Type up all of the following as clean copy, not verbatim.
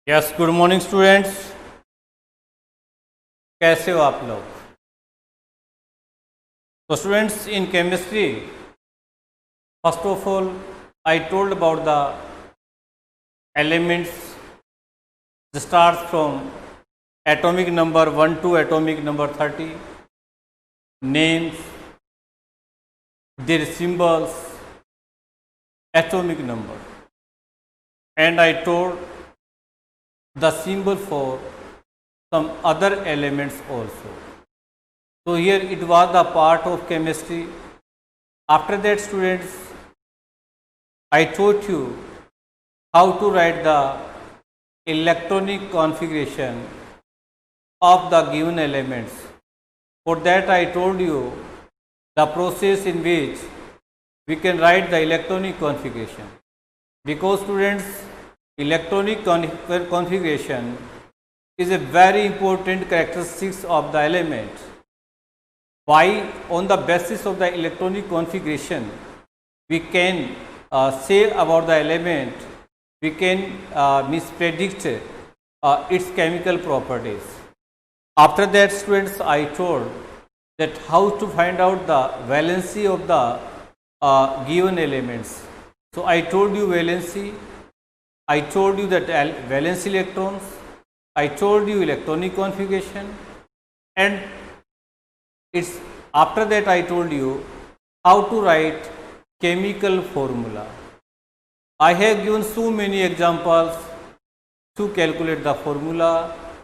Yes, good morning students. कैसे हो आप लोग? तो students, in chemistry first of all I told about the elements starts from atomic number 1 to atomic number 30, names, their symbols, atomic number, and I told the symbol for some other elements also. So here it was the part of chemistry. After that, students, I taught you how to write the electronic configuration of the given elements. For that, I told you the process in which we can write the electronic configuration. Because students, electronic configuration is a very important characteristics of the element. Why? On the basis of the electronic configuration, we can say about the element, we can mispredict its chemical properties. After that, students, I told that how to find out the valency of the given elements. So I told you valency, I told you that valence electrons, I told you electronic configuration, and it's after that I told you how to write chemical formula. I have given so many examples to calculate the formula,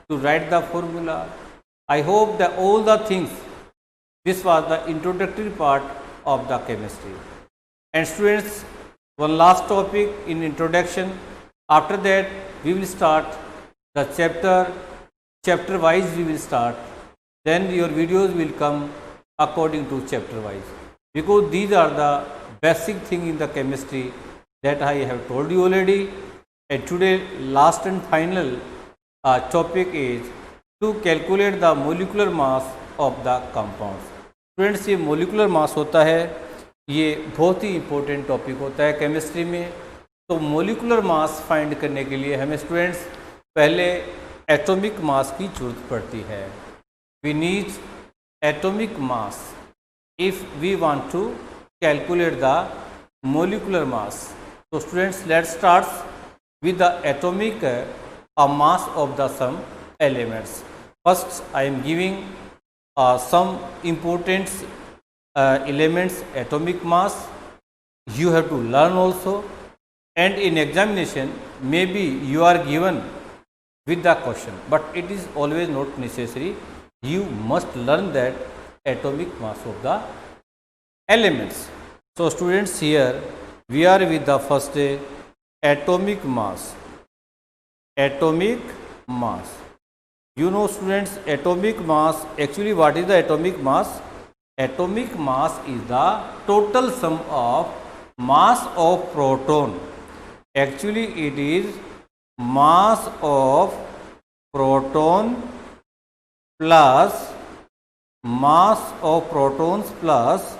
to write the formula. I hope that all the things, this was the introductory part of the chemistry. And students, one last topic in introduction. After that, we will start the chapter wise we will start. Then your videos will come according to chapter wise. Because these are the basic thing in the chemistry that I have told you already. And today last and final topic is to calculate the molecular mass of the compounds. Students, ये molecular mass होता है, ये बहुत ही important topic होता है chemistry में. तो molecular mass find करने के लिए हमें students पहले atomic mass की जरूरत पड़ती है. We need atomic mass if we want to calculate the molecular mass. So students, let's start with the atomic mass of the some elements. First, I am giving some important elements atomic mass. You have to learn also, and in examination maybe you are given with the question, but it is always not necessary. You must learn that atomic mass of the elements. So students, here we are with the first atomic mass. Atomic mass. You know students, atomic mass, actually what is the atomic mass? Atomic mass is the total sum of mass of proton. Actually it is mass of proton plus mass of protons plus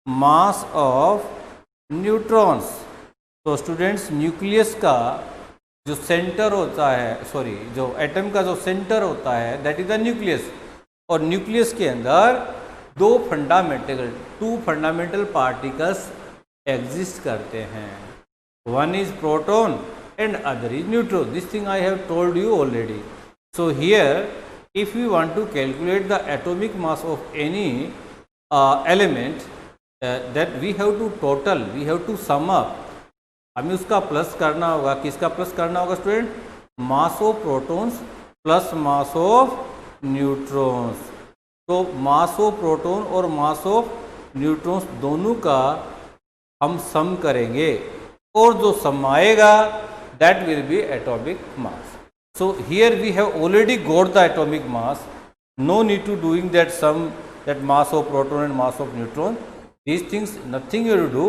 mass of neutrons. तो students, nucleus का जो centre होता है, sorry, जो atom का जो centre होता है, दैट इज द न्यूक्लियस. और न्यूक्लियस के अंदर टू फंडामेंटल पार्टिकल्स एग्जिस्ट करते हैं. One is proton and other is neutron. This thing I have told you already. So here if you want to calculate the atomic mass of any element, that we have to total, we have to sum up. हमें उसका plus करना होगा. किसका plus करना होगा student? Mass of protons plus mass of neutrons. तो मास of proton और mass of neutrons दोनों का हम सम करेंगे, और जो सम आएगा that will be atomic mass. So here we have already got the atomic mass. No need to doing that sum, that mass of proton and mass of neutron. These things, nothing you have to do.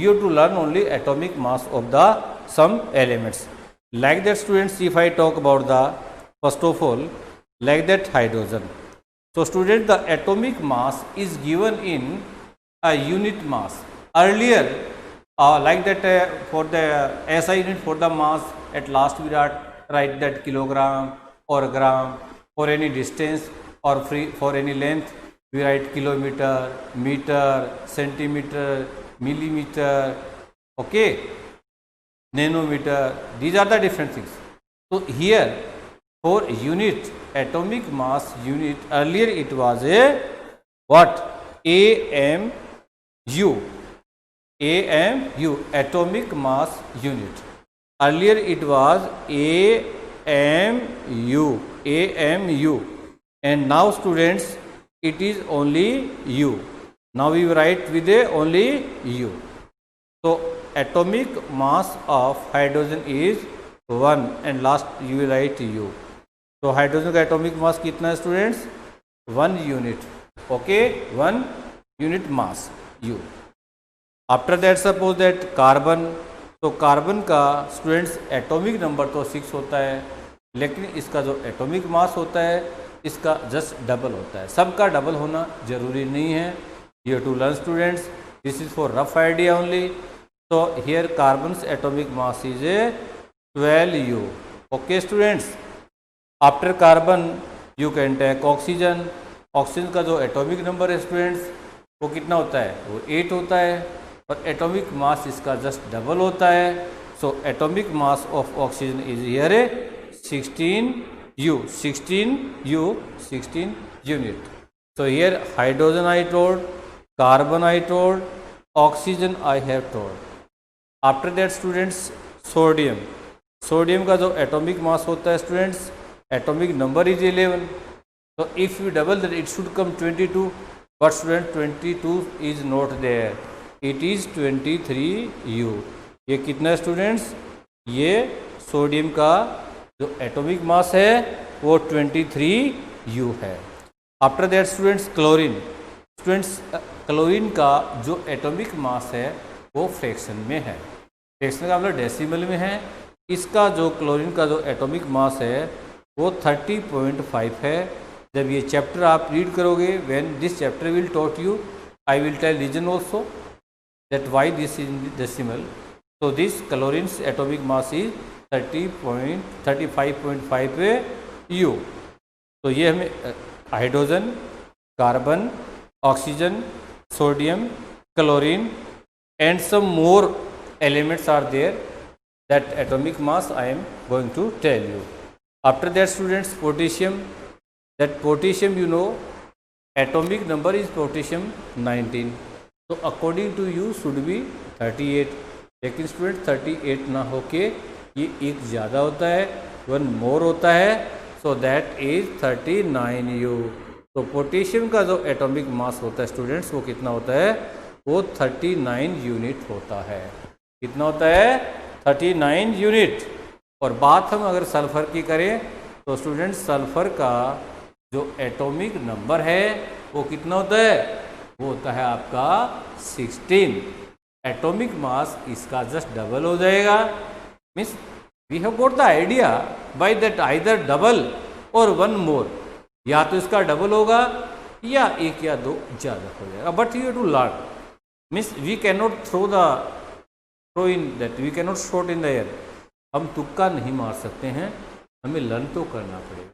You have to learn only atomic mass of the some elements. Like that students, if I talk about the, first of all, like that hydrogen. So student, the atomic mass is given in a unit mass. Earlier, like that for the SI unit for the mass, at last we are write that kilogram or gram. For any distance or for any length, we write kilometer, meter, centimeter, millimeter, okay, nanometer. These are the different things. So here for unit, atomic mass unit, earlier it was a what? AMU. AMU, atomic mass unit. Earlier it was AMU, AMU, and now students it is only U. Now we write with a only U. So atomic mass of hydrogen is 1 and last you will write U. So hydrogen का atomic mass कितना है students? 1 unit. Okay, 1 unit mass U. After that suppose that carbon, तो carbon का students atomic number तो 6 होता है, लेकिन इसका जो एटॉमिक मास होता है इसका जस्ट डबल होता है. सबका डबल होना जरूरी नहीं है. You to learn students, this is for rough idea only. So here carbon's atomic mass is a 12U. Okay students. After carbon you can take oxygen. Oxygen का जो एटॉमिक नंबर है स्टूडेंट्स वो कितना होता है? वो 8 होता है और एटॉमिक मास इसका जस्ट डबल होता है. So atomic mass of oxygen is here 16U. 16 unit. So here hydrogen I told, carbon I told, oxygen I have told. After that students sodium. Sodium का जो एटॉमिक मास होता है students, atomic number is 11. तो if you double that it should come 22, but student 22 is not there, it is 23U. ये कितना है students? ये sodium का जो एटॉमिक मास है वो 23U है. After that students chlorine. Students chlorine का जो एटॉमिक मास है वो फ्रैक्शन में है. फ्रैक्शन का मतलब डेसिमल में है. इसका जो क्लोरीन का जो एटॉमिक मास है वो 30.5 है. जब ये चैप्टर आप रीड करोगे, when this chapter will taught you, I will tail region also that why this is decimal. So this chlorines atomic mass is 35.5U. तो ये हमें hydrogen, carbon, oxygen, sodium, chlorine and some more elements are there, that atomic mass I am going to tell you. After that students potassium. That potassium you know atomic number is potassium 19. So according to you should be 38. लेकिन student 38 ना होके ये एक ज़्यादा होता है, 1 मोर होता है. So that is 39U. तो पोटेशियम का जो एटॉमिक मास होता है स्टूडेंट्स वो कितना होता है? वो 39 यूनिट होता है. कितना होता है? 39 यूनिट. और बात हम अगर सल्फर की करें तो स्टूडेंट्स सल्फर का जो एटॉमिक नंबर है वो कितना होता है? वो होता है आपका 16. एटॉमिक मास इसका जस्ट डबल हो जाएगा. Means we have got the idea by that either double और 1 मोर. या तो इसका डबल होगा या 1 या 2 ज़्यादा हो जाएगा. But you to learn. Means we can not throw in that, we can not shot in the air. हम तुक्का नहीं मार सकते हैं, हमें लर्न तो करना पड़ेगा.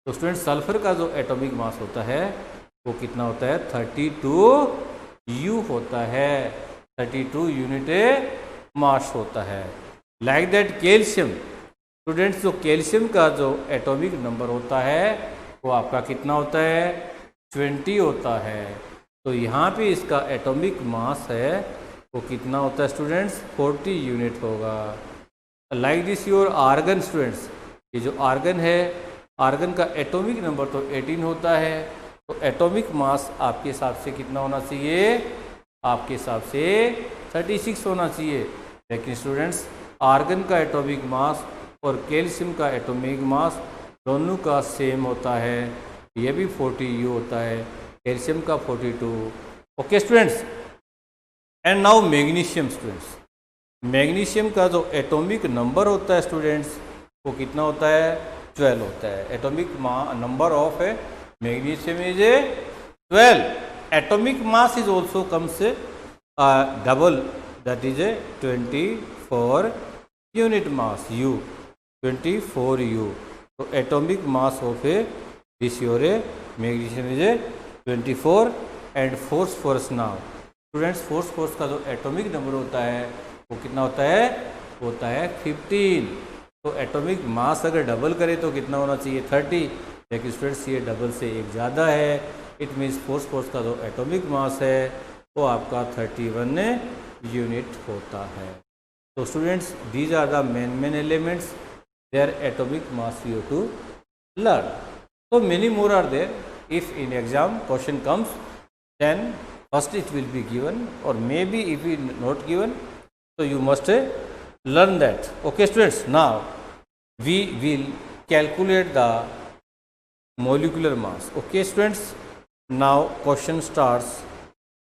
तो स्टूडेंट सल्फर का जो एटॉमिक मास होता है वो कितना होता है? 32U होता है. 32 यूनिट मास होता है. Like that calcium. स्टूडेंट्स जो कैल्शियम का जो एटॉमिक नंबर होता है वो आपका कितना होता है? 20 होता है. तो यहाँ पे इसका एटॉमिक मास है वो कितना होता है स्टूडेंट्स? 40 यूनिट होगा. Like this your argon students. ये जो आर्गन है, आर्गन का एटॉमिक नंबर तो 18 होता है. तो एटॉमिक मास आपके हिसाब से कितना होना चाहिए? आपके हिसाब से 36 होना चाहिए. लेकिन स्टूडेंट्स आर्गन का एटॉमिक मास और कैल्शियम का एटॉमिक मास दोनों का सेम होता है. ये भी 40U होता है, कैल्शियम का 42. Okay students. And now magnesium students. Magnesium का जो एटॉमिक नंबर होता है स्टूडेंट्स वो कितना होता है? 12 होता है. Atomic number of magnesium is 12. Atomic mass is also comes double, that is 24 unit mass U. 24U. So atomic mass of a this your magnesium is a 24 and phosphorus now. Students force का जो atomic number होता है वो कितना होता है 15. तो atomic मास अगर डबल करे तो कितना होना चाहिए 30, लेकिन स्टूडेंट्स ये डबल से एक ज़्यादा है. इट मीन्स फोर्स का जो एटॉमिक मास है वो आपका 31 यूनिट होता है. तो students these are the main elements their atomic mass you to learn. So many more are there. If in exam question comes, then first it will be given, or maybe if it not given, so you must learn that. Okay students, now we will calculate the molecular mass. Okay students, now question starts.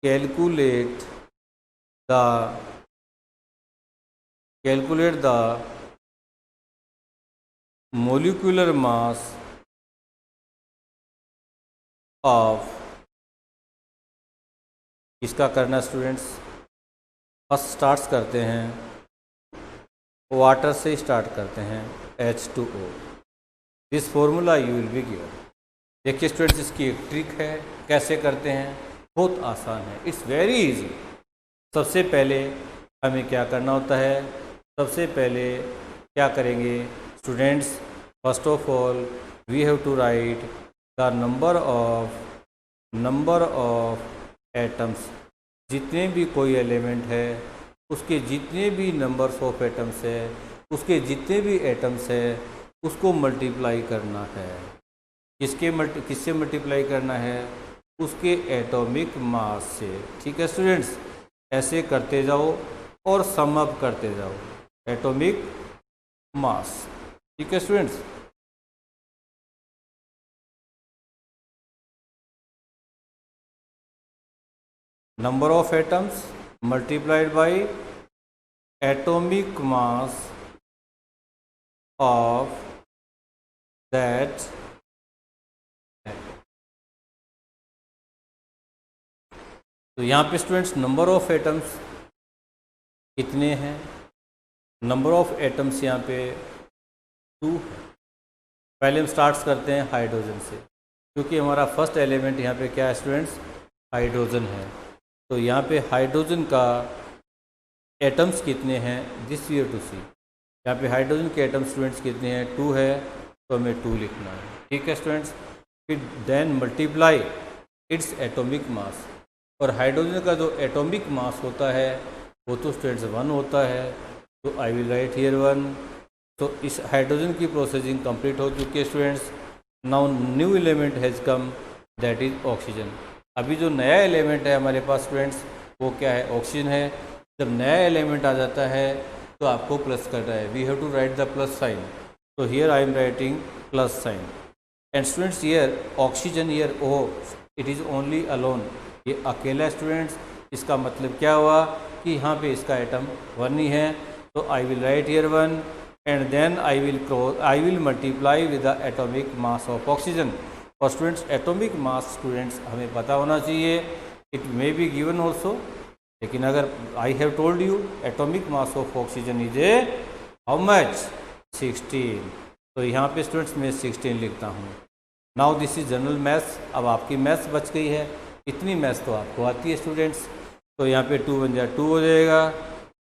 Calculate the molecular mass of. इसका करना students first start करते हैं water से start करते हैं H2O. This formula you will be given. देखिए students इसकी एक ट्रिक है, कैसे करते हैं, बहुत आसान है. It's very easy. सबसे पहले हमें क्या करना होता है, सबसे पहले क्या करेंगे students, first of all we have to write the number of atoms. जितने भी कोई एलिमेंट है उसके जितने भी नंबर्स ऑफ एटम्स है, उसके जितने भी एटम्स है उसको मल्टीप्लाई करना है. किससे मल्टीप्लाई करना है, उसके एटॉमिक मास से. ठीक है स्टूडेंट्स, ऐसे करते जाओ और सम अप करते जाओ एटॉमिक मास. ठीक है students. Number of atoms multiplied by atomic mass of that atom. तो यहाँ पे स्टूडेंट्स नंबर ऑफ एटम्स कितने हैं, नंबर ऑफ एटम्स यहाँ पे 2 है. पहले हम स्टार्ट करते हैं हाइड्रोजन से, क्योंकि हमारा फर्स्ट एलिमेंट यहाँ पे क्या है स्टूडेंट्स, हाइड्रोजन है. तो यहाँ पे हाइड्रोजन का एटम्स कितने हैं, दिस वी हैव टू सी. यहाँ पे हाइड्रोजन के एटम्स स्टूडेंट्स कितने हैं, 2 है, तो हमें 2 लिखना है. ठीक है स्टूडेंट्स. फिर then multiply its atomic mass. और हाइड्रोजन का जो एटॉमिक मास होता है वो तो स्टूडेंट्स 1 होता है. तो आई विल राइट हियर 1. तो इस हाइड्रोजन की प्रोसेसिंग कंप्लीट हो चुकी है students. Now new element has come, that is oxygen. अभी जो नया एलिमेंट है हमारे पास स्टूडेंट्स वो क्या है, ऑक्सीजन है. जब नया एलिमेंट आ जाता है तो आपको प्लस करना है. We have to write the plus sign. तो here I am writing plus sign. And students here oxygen, here O it is only alone. ये अकेला स्टूडेंट्स. इसका मतलब क्या हुआ कि यहाँ पे इसका एटम 1 ही है. तो I will write here 1 and then I will multiply with the atomic mass of oxygen. और स्टूडेंट्स एटॉमिक मास स्टूडेंट्स हमें पता होना चाहिए. It may be given also, लेकिन अगर I have told you atomic mass of oxygen is a how much, 16. तो यहाँ पे स्टूडेंट्स मैं 16 लिखता हूँ. Now this is general maths. अब आपकी मैथ्स बच गई है, इतनी मैथ्स तो आपको आती है स्टूडेंट्स. तो यहाँ पे 2 बन जाए 2 हो जाएगा,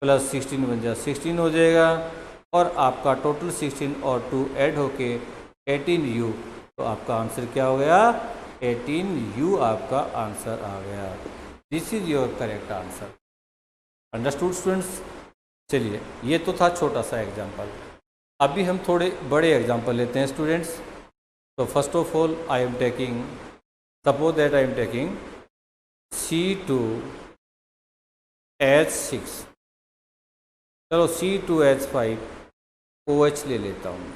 प्लस 16 बन जाए 16 हो जाएगा, और आपका टोटल 16 और 2 ऐड होके 18U. तो आपका आंसर क्या हो गया, 18U आपका आंसर आ गया. This is your correct answer. Understood students. चलिए ये तो था छोटा सा एग्जांपल. अभी हम थोड़े बड़े एग्जांपल लेते हैं स्टूडेंट्स. तो first of all I am taking, suppose that I am taking C2H6. चलो C2H5OH ले लेता हूँ.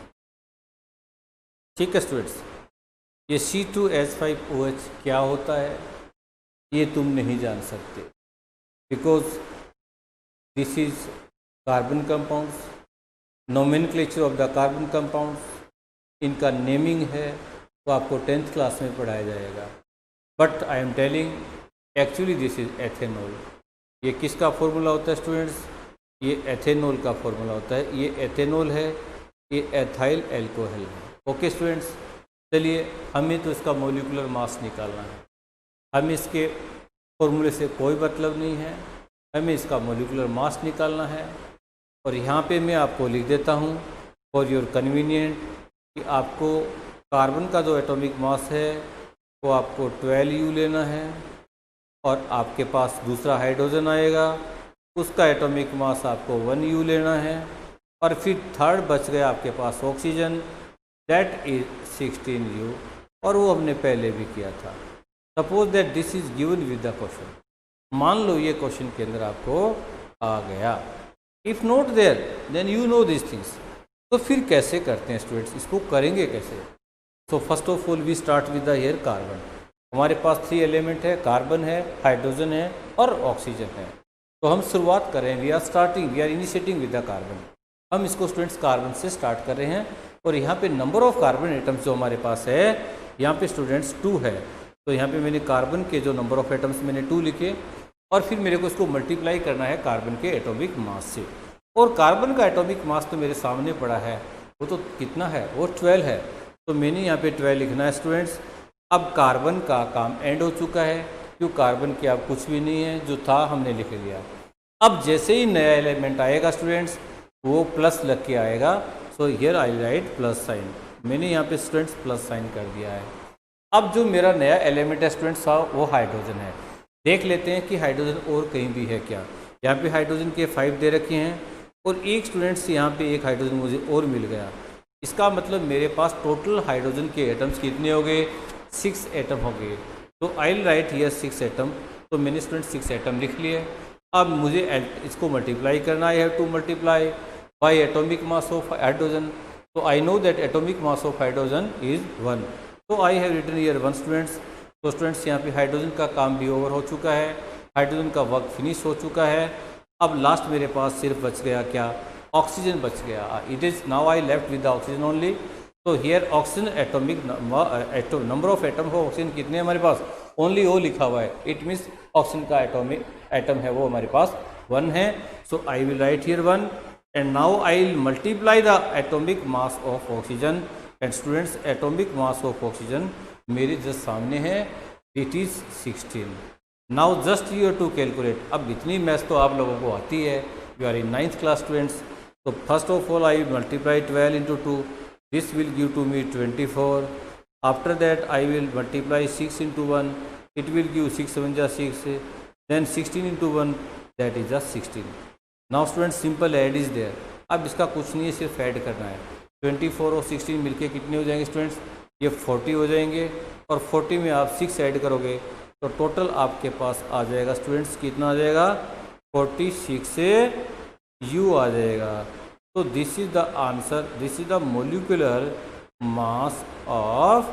ठीक है स्टूडेंट्स. ये C2H5OH क्या होता है ये तुम नहीं जान सकते, because this is carbon compounds. Nomenclature of the carbon compounds, इनका नेमिंग है तो आपको 10th क्लास में पढ़ाया जाएगा. But I am telling actually this is ethanol. ये किसका फॉर्मूला होता है स्टूडेंट्स, ये एथेनॉल का फॉर्मूला होता है. ये एथेनॉल है, ये एथाइल एल्कोहल है। ओके स्टूडेंट्स, चलिए हमें तो इसका मोलिकुलर मास निकालना है। हमें इसके फॉर्मूले से कोई मतलब नहीं है, हमें इसका मोलिकुलर मास निकालना है। और यहाँ पे मैं आपको लिख देता हूँ फॉर योर कन्वीनियंट कि आपको कार्बन का जो एटॉमिक मास है वो आपको 12U लेना है, और आपके पास दूसरा हाइड्रोजन आएगा, उसका एटॉमिक मास आपको 1U लेना है, और फिर थर्ड बच गया आपके पास ऑक्सीजन, दैट इज 16U, और वो हमने पहले भी किया था। Suppose that this is given with the question, मान लो ये क्वेश्चन के अंदर आपको आ गया। If not there then you know this things. तो फिर कैसे करते हैं स्टूडेंट्स, इसको करेंगे कैसे? So first of all we start with the here carbon. हमारे पास 3 एलिमेंट है, कार्बन है, हाइड्रोजन है और ऑक्सीजन है। तो हम शुरुआत करें, we are initiating with the carbon. हम इसको स्टूडेंट्स कार्बन से स्टार्ट कर रहे हैं, और यहाँ पे नंबर ऑफ कार्बन एटम्स जो हमारे पास है यहाँ पे स्टूडेंट्स 2 है। तो यहाँ पे मैंने कार्बन के जो नंबर ऑफ एटम्स मैंने 2 लिखे, और फिर मेरे को इसको मल्टीप्लाई करना है कार्बन के एटॉमिक मास से। और कार्बन का एटॉमिक मास तो मेरे सामने पड़ा है, वो तो कितना है, वो 12 है। तो मैंने यहाँ पे 12 लिखना है स्टूडेंट्स। अब कार्बन का काम एंड हो चुका है, क्यों कार्बन के अब कुछ भी नहीं है, जो था हमने लिख लिया। अब जैसे ही नया एलिमेंट आएगा स्टूडेंट्स, वो प्लस लग के आएगा। So here I right plus sign. मैंने यहाँ पे स्टूडेंट्स प्लस साइन कर दिया है। अब जो मेरा नया एलिमेंट है स्टूडेंट्स वो हाइड्रोजन है। देख लेते हैं कि हाइड्रोजन और कहीं भी है क्या। यहाँ पे हाइड्रोजन के 5 दे रखे हैं, और एक स्टूडेंट्स यहाँ पे एक हाइड्रोजन मुझे और मिल गया। इसका मतलब मेरे पास टोटल हाइड्रोजन के एटम्स कितने हो गए, 6 एटम हो गए। तो I will write here 6 atom. तो मैंने स्टूडेंट 6 एटम लिख लिए। अब मुझे इसको मल्टीप्लाई करना है, to multiply by atomic mass of hydrogen. तो I know that atomic mass of hydrogen is 1। तो I have written here 1 students. तो स्टूडेंट्स यहाँ पे हाइड्रोजन का काम भी ओवर हो चुका है, हाइड्रोजन का वर्क फिनिश हो चुका है। अब लास्ट मेरे पास सिर्फ बच गया क्या, ऑक्सीजन बच गया। It is now I left with the oxygen only. तो here oxygen atomic number of atom हो, ऑक्सीजन कितने हमारे पास, ओनली ओ लिखा हुआ है। इट मीन्स ऑक्सीजन का एटॉमिक एटम है वो हमारे पास 1 है। So I will write here 1, and now I will multiply the atomic mass of oxygen. And students atomic mass of oxygen मेरे जस्ट सामने है, it is 16। Now just you to calculate. अब इतनी मैथ्स तो आप लोगों को आती है, you are in 9th class students. तो first of all I multiply 12 into 2, this will give to me 24. After that I will multiply 6 into 1, it will give 6 7 जा 6, then 16 into 1, that is just 16. Now students simple add is there. अब इसका कुछ नहीं है, सिर्फ add करना है। 24 और 16 मिलके कितने हो जाएंगे स्टूडेंट्स, ये 40 हो जाएंगे, और 40 में आप 6 ऐड करोगे तो टोटल आपके पास आ जाएगा स्टूडेंट्स, कितना आ जाएगा, 46 से U आ जाएगा। तो this is the answer, this is the molecular mass of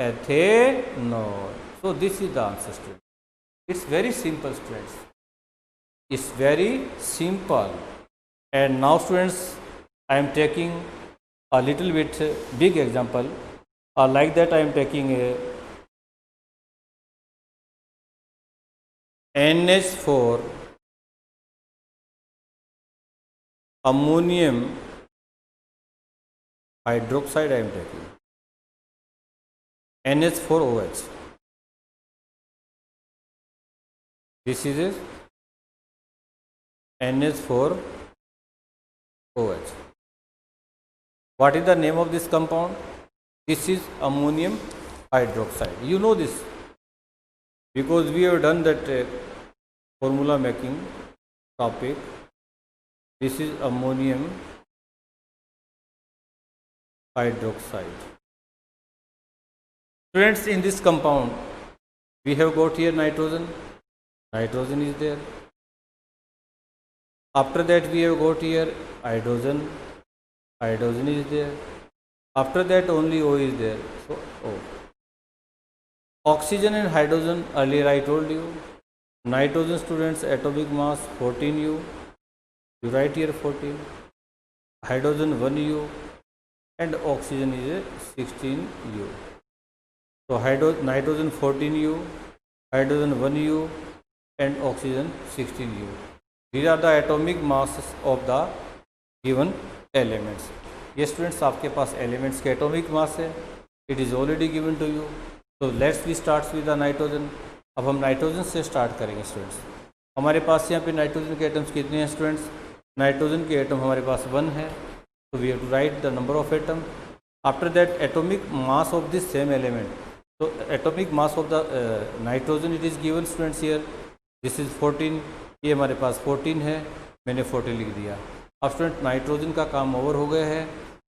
ethanol. So this is the answer student. It's very simple students, it's very simple. And now students I am taking a little bit big example, like that I am taking a NH4 ammonium hydroxide, I am taking NH4OH. This is a NH4OH. What is the name of this compound? This is ammonium hydroxide. You know this because we have done that formula making topic. This is ammonium hydroxide. Students, in this compound we have got here nitrogen. Nitrogen is there. After that we have got here hydrogen. Hydrogen is there. After that only O is there. So O. Oxygen and hydrogen, earlier I told you. Nitrogen students atomic mass 14U. You write here 14. Hydrogen 1U and oxygen is 16U. So nitrogen 14U, hydrogen 1U and oxygen 16U. These are the atomic masses of the given elements. ये students आपके पास elements के atomic mass है, it is already given to you. तो let's we start with the nitrogen. अब हम nitrogen से start करेंगे स्टूडेंट्स। हमारे पास यहाँ पे नाइट्रोजन के एटम्स कितने हैं स्टूडेंट्स? नाइट्रोजन के एटम हमारे पास 1 है, तो we have to write the number of atom. After that atomic mass of this same element, तो atomic mass of the nitrogen it is given students here, this is 14, ये हमारे पास 14 है, मैंने 14 लिख दिया। अब स्टूडेंट नाइट्रोजन का काम ओवर हो गया है,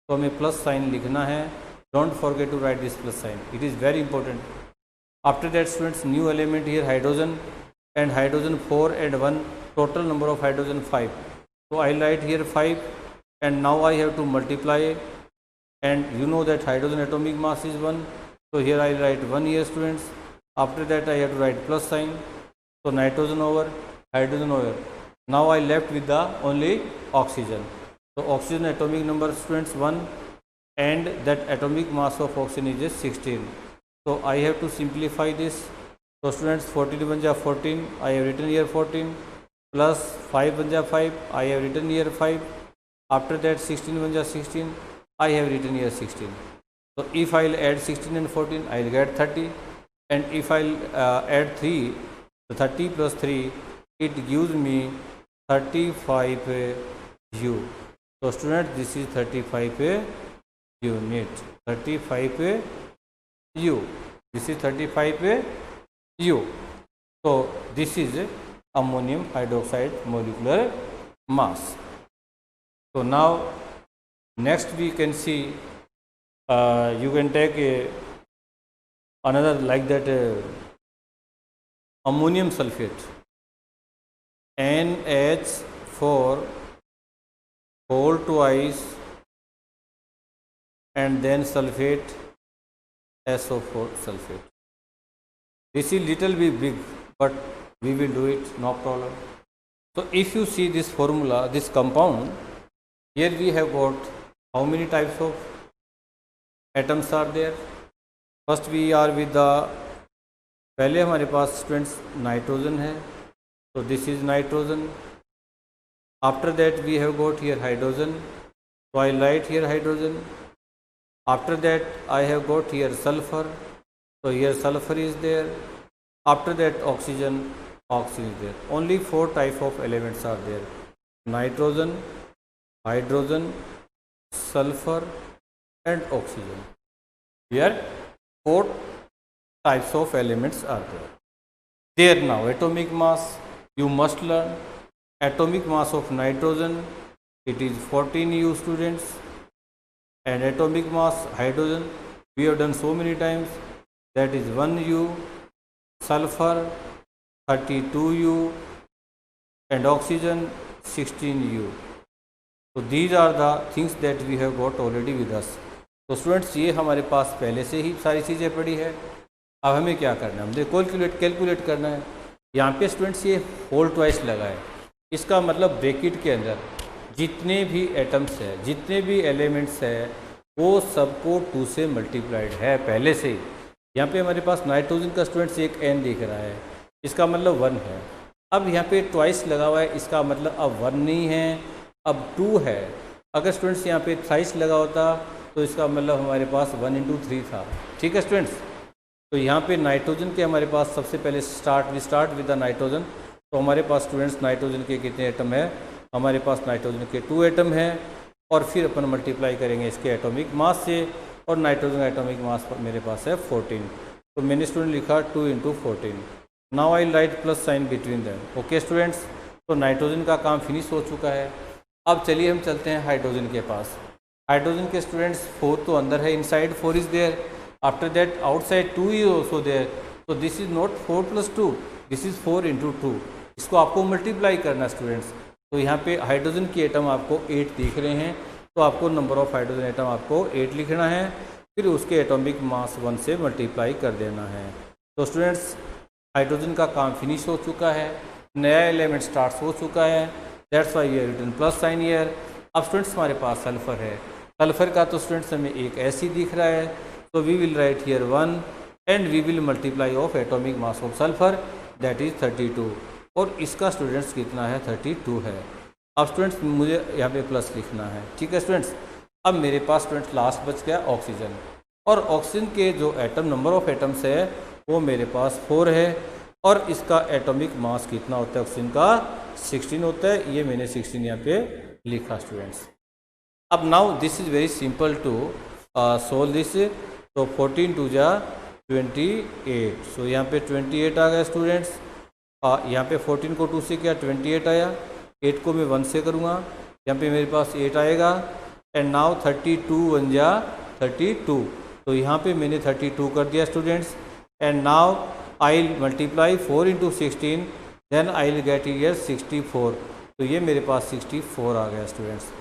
तो हमें प्लस साइन लिखना है। Don't forget to write this plus sign, it is very important. After that students new element here hydrogen, and hydrogen 4 and 1, total number of hydrogen 5. So I write here 5, and now I have to multiply, and you know that hydrogen atomic mass is 1, so here I write 1 here students. After that I have to write plus sign, so nitrogen over hydrogen over. Now I left with the only oxygen, so oxygen atomic number students 1, and that atomic mass of oxygen is 16. So I have to simplify this. So students 14 बन जा 14, I have written here 14, plus 5 बन जा 5, I have written here 5. After that 16 बन जा 16, I have written here 16. So if I'll add 16 and 14, I'll get 30, and if I'll add 3, so 30 plus 3, it gives me 35 U. So students this is 35 unit, 35 U. This is 35 U. So this is ammonium hydroxide molecular mass. So now next we can see, you can take another like that ammonium sulfate, NH4 whole twice and then sulfate, SO4 sulfate. This is little bit big, but we will do it, no problem. So if you see this formula, this compound, here we have got how many types of atoms are there? First we are with the, पहले हमारे पास students nitrogen है, so this is nitrogen. After that we have got here hydrogen, so I write here hydrogen. After that I have got here sulfur, so here sulfur is there. After that oxygen, oxygen is there. Only 4 type of elements are there: nitrogen, hydrogen, sulfur and oxygen. Here 4 types of elements are there. There now atomic mass, you must learn. Atomic mass of nitrogen, it is 14 U students, and atomic mass hydrogen we have done so many times, that is 1 U, sulfur 32 U, and oxygen 16 U. So these are the things that we have got already with us. तो students ये हमारे पास पहले से ही सारी चीज़ें पड़ी है। अब हमें क्या करना है, हमें कैलकुलेट करना है। यहाँ पे स्टूडेंट्स ये होल ट्वाइस लगा है, इसका मतलब ब्रैकेट के अंदर जितने भी एटम्स है, जितने भी एलिमेंट्स है, वो सबको 2 से मल्टीप्लाइड है पहले से ही। यहाँ पे हमारे पास नाइट्रोजन का स्टूडेंट्स एक n दिख रहा है, इसका मतलब 1 है। अब यहाँ पे ट्वाइस लगा हुआ है, इसका मतलब अब 1 नहीं है, अब 2 है। अगर स्टूडेंट्स यहाँ पे थ्राइस लगा होता तो इसका मतलब हमारे पास 1 into 3 था। ठीक है स्टूडेंट्स, तो यहाँ पे नाइट्रोजन के हमारे पास सबसे पहले स्टार्ट विद द नाइट्रोजन। तो हमारे पास स्टूडेंट्स नाइट्रोजन के कितने एटम है, हमारे पास नाइट्रोजन के 2 एटम हैं, और फिर अपन मल्टीप्लाई करेंगे इसके एटॉमिक मास से, और नाइट्रोजन एटॉमिक मास मेरे पास है 14। तो मैंने स्टूडेंट लिखा 2 into 14। Now I right plus sign between them. Okay students, तो नाइट्रोजन का काम फिनिश हो चुका है। अब चलिए हम चलते हैं हाइड्रोजन के पास। हाइड्रोजन के स्टूडेंट्स 4 तो अंदर है, inside 4 is there, after that outside 2 is also there. तो this is not 4 + 2, this is 4 into 2। इसको आपको मल्टीप्लाई करना स्टूडेंट्स। तो यहाँ पे हाइड्रोजन के एटम आपको 8 दिख रहे हैं, तो आपको नंबर ऑफ हाइड्रोजन एटम आपको 8 लिखना है, फिर उसके एटॉमिक मास 1 से मल्टीप्लाई कर देना है। तो स्टूडेंट्स हाइड्रोजन का काम फिनिश हो चुका है, नया एलिमेंट स्टार्ट हो चुका है, दैट्स वाई ये रिटन प्लस साइन ईयर। अब स्टूडेंट्स हमारे पास सल्फर है, सल्फर का तो स्टूडेंट्स हमें एक ऐसी दिख रहा है, तो we will write here 1 and we will multiply of atomic mass of sulphur, that is 32, और इसका स्टूडेंट्स कितना है 32 है। अब स्टूडेंट्स मुझे यहाँ पे प्लस लिखना है। ठीक है स्टूडेंट्स, अब मेरे पास स्टूडेंट्स लास्ट बच गया ऑक्सीजन, और ऑक्सीजन के जो एटम नंबर ऑफ एटम्स है वो मेरे पास 4 है, और इसका एटॉमिक मास कितना होता है ऑक्सीजन का 16 होता है। ये मैंने 16 यहाँ पे लिखा स्टूडेंट्स। अब now this is very simple to solve this. तो 14 टू जा 28, सो यहाँ पे 28 आ गया स्टूडेंट्स। यहाँ पे 14 को 2 से किया 28 आया, 8 को मैं 1 से करूँगा, यहाँ पे मेरे पास 8 आएगा, एंड नाउ 32 1 जा 32, तो यहाँ पे मैंने 32 कर दिया students. And now I will multiply 4 into 16, then I will get here 64, तो ये मेरे पास 64 आ गया स्टूडेंट्स।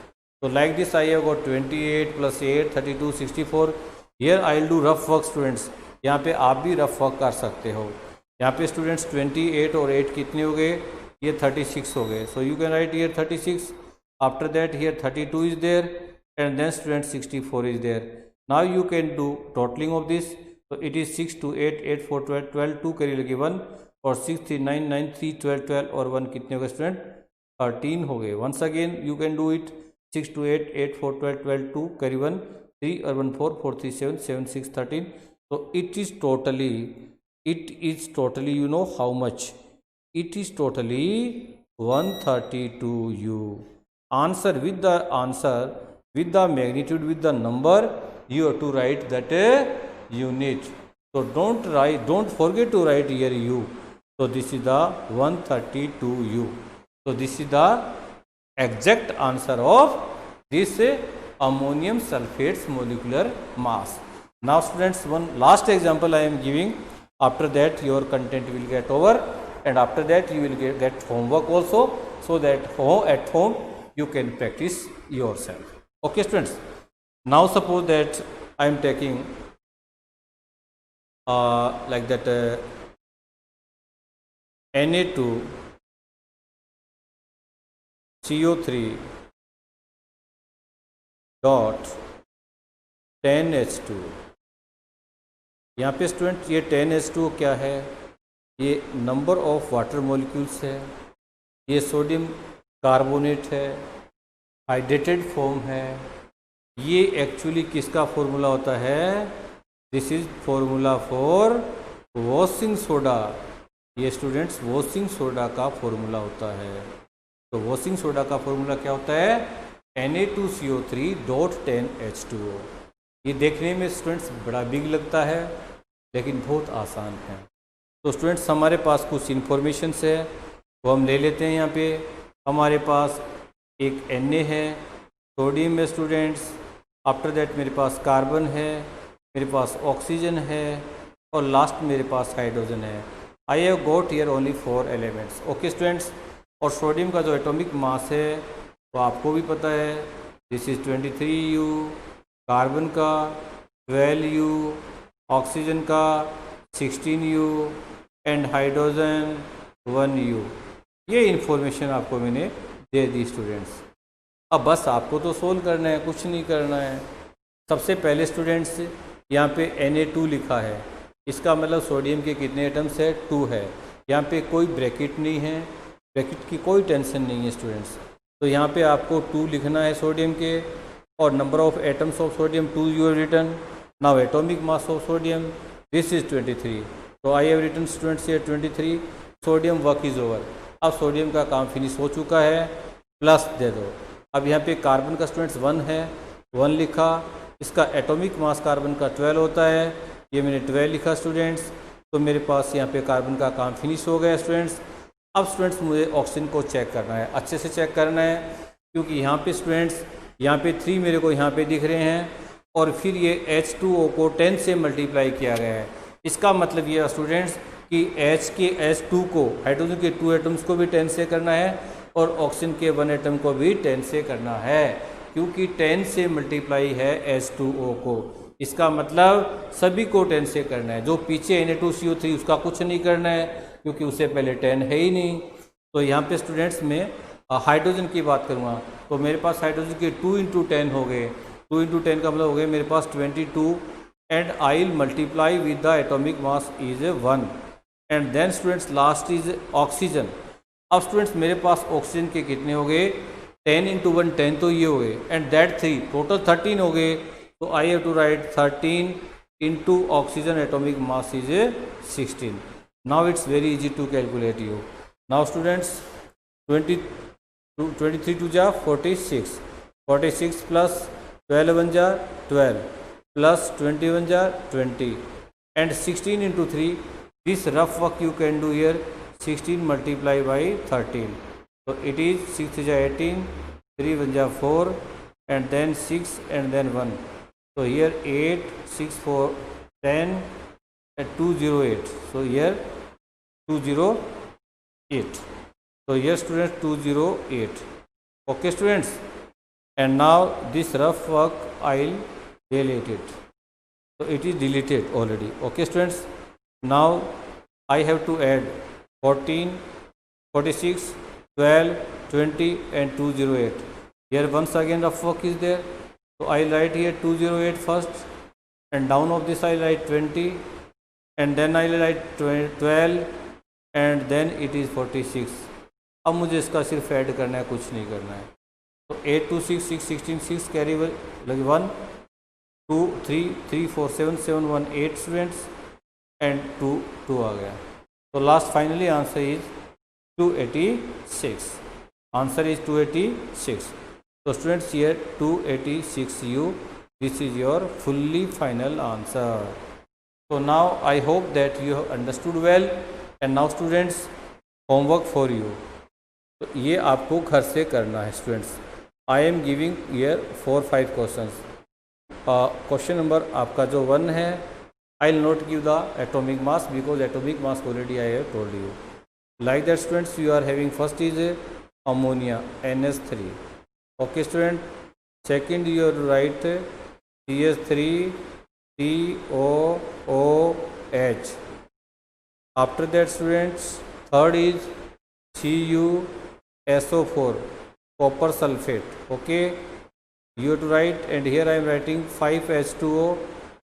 तो like this I have got 28 + 8 32 64। Here I will do rough work students, यहाँ पे आप भी रफ वर्क कर सकते हो। यहाँ पे स्टूडेंट्स 28 और 8 कितने हो गए, ये 36 हो गए, so you can write here 36, after that here 32 is there, and then student 64 is there. Now you can do totaling of this, तो इट इज 6 2 8 8 4 12 12 2 करिए लगे 1, और 6 3 9 9 3 12 12 और 1 कितने हो गए स्टूडेंट 13 हो गए। Once again you can do it, 6 2 8 8 4 12 12 2 करी 1 3 और 1 4 4 3 7 7 6 13, so it is totally you know how much, it is totally 132 u. Answer with the magnitude with the number, you have to write that unit, so don't forget to write here u. So this is the 132 u, so this is the exact answer of this ammonium sulfate's molecular mass. Now students, one last example I am giving, after that your content will get over, and after that you will get homework also, so that at home you can practice yourself. Okay students, now suppose that I am taking like that Na2 CO3 dot 10H2। यहाँ पे student ये 10H2 क्या है, ये number of water molecules है, ये sodium carbonate है, hydrated form है। ये एक्चुअली किसका फॉर्मूला होता है, this is formula for washing soda. ये स्टूडेंट्स वॉशिंग सोडा का फॉर्मूला होता है। तो वॉशिंग सोडा का फॉर्मूला क्या होता है, Na2CO3 डॉट 10H2O। ये देखने में स्टूडेंट्स बड़ा बिग लगता है, लेकिन बहुत आसान है। तो स्टूडेंट्स हमारे पास कुछ इन्फॉर्मेशन है वो हम ले लेते हैं। यहाँ पे हमारे पास एक Na है, सोडियम है स्टूडेंट्स, आफ्टर दैट मेरे पास कार्बन है, मेरे पास ऑक्सीजन है, और लास्ट मेरे पास हाइड्रोजन है। I have got here only 4 elements. Okay students, और सोडियम का जो एटॉमिक मास है वो आपको भी पता है, दिस इज़ 23 u, कार्बन का 12 u, ऑक्सीजन का 16 u, एंड हाइड्रोजन 1 u। ये इन्फॉर्मेशन आपको मैंने दे दी स्टूडेंट्स। अब बस आपको तो सोल्व करना है, कुछ नहीं करना है। सबसे पहले स्टूडेंट्स यहाँ पे Na2 लिखा है, इसका मतलब सोडियम के कितने एटम्स है, 2 है। यहाँ पे कोई ब्रैकेट नहीं है, ब्रैकेट की कोई टेंशन नहीं है स्टूडेंट्स। तो यहाँ पे आपको 2 लिखना है सोडियम के, और number of atoms of sodium 2 you have written. Now atomic mass of sodium this is 23, तो I have written students here 23। Sodium work is over, अब सोडियम का काम फिनिश हो चुका है, प्लस दे दो। अब यहाँ पे कार्बन का स्टूडेंट्स 1 है, 1 लिखा, इसका एटॉमिक मास कार्बन का 12 होता है, ये मैंने 12 लिखा स्टूडेंट्स। तो मेरे पास यहाँ पे कार्बन का काम फिनिश हो गया स्टूडेंट्स। अब स्टूडेंट्स मुझे ऑक्सीजन को चेक करना है, अच्छे से चेक करना है, क्योंकि यहाँ पे स्टूडेंट्स यहाँ पे 3 मेरे को यहाँ पे दिख रहे हैं, और फिर ये H2O को 10 से मल्टीप्लाई किया गया है। इसका मतलब ये स्टूडेंट्स कि H2 को, हाइड्रोजन के 2 एटम्स को भी 10 से करना है, और ऑक्सीजन के 1 एटम को भी 10 से करना है, क्योंकि 10 से मल्टीप्लाई है H2O को। इसका मतलब सभी को 10 से करना है। जो पीछे Na2CO3 उसका कुछ नहीं करना है, क्योंकि उससे पहले 10 है ही नहीं। तो यहाँ पे स्टूडेंट्स मैं हाइड्रोजन की बात करूँगा, तो मेरे पास हाइड्रोजन के 2 × 10 हो गए। 2 × 10 का मतलब हो गया मेरे पास 22, and I will multiply with the atomic mass is 1, and then students last is oxygen. अब स्टूडेंट्स मेरे पास ऑक्सीजन के कितने हो गए, 10 इंटू 1 10 तो ये हो गए, एंड दैट 3 टोटल 13 हो गए. तो I have to write 13 into oxygen atomic mass is a 16. Now it's very easy to calculate you. Now students, 23 to ja 46, 46 plus 12 1 ja 12 plus 21 ja 20 and 16 into 3. This rough work you can do here. 16 multiplied by 13. So it is 6 ja 18, 3 1 ja 4 and then 6 and then 1. So here 8, 6, 4, 10 and 208. So here 208. So here students 208. Okay students. And now this rough work I'll delete it. So it is deleted already. Okay students. Now I have to add 14, 46, 12, 20 and 208. Here once again rough work is there. So I write here 208 first, and down of this I write 20, and then I write 12 and then it is 46. अब मुझे इसका सिर्फ add करना है, कुछ नहीं करना है. तो 8 2 6 6 16 6 कैरी लगे 1 2 3 3 4 7 7 1 8 स्टूडेंट्स एंड 2 2 आ गया. तो last finally answer is 286. Answer is 286. So students, here 286u, this is your fully final answer. So now I hope that you have understood well. And now students, homework for you. तो ये आपको घर से करना है students. I am giving here 4-5 questions. Question number आपका जो 1 है, I will not give the atomic mass because atomic mass already I have told you. Like that students, you are having first is ammonia NH3. Okay student. Second you are write CH3 COOH. After that students, third is CuSO4 copper sulfate. Okay, you have to write, and here I am writing 5H2O,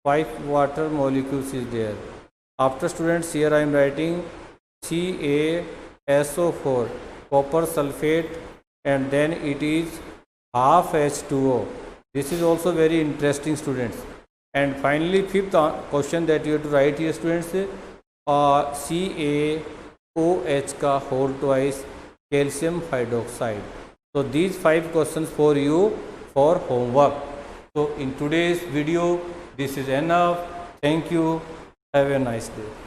5 water molecules is there. After students, here I am writing CaSO4 copper sulfate, and then it is half H2O. This is also very interesting students. And finally fifth question that you have to write here students, CaOH का whole twice calcium hydroxide. So these 5 questions for you for homework. So in today's video this is enough. Thank you. Have a nice day.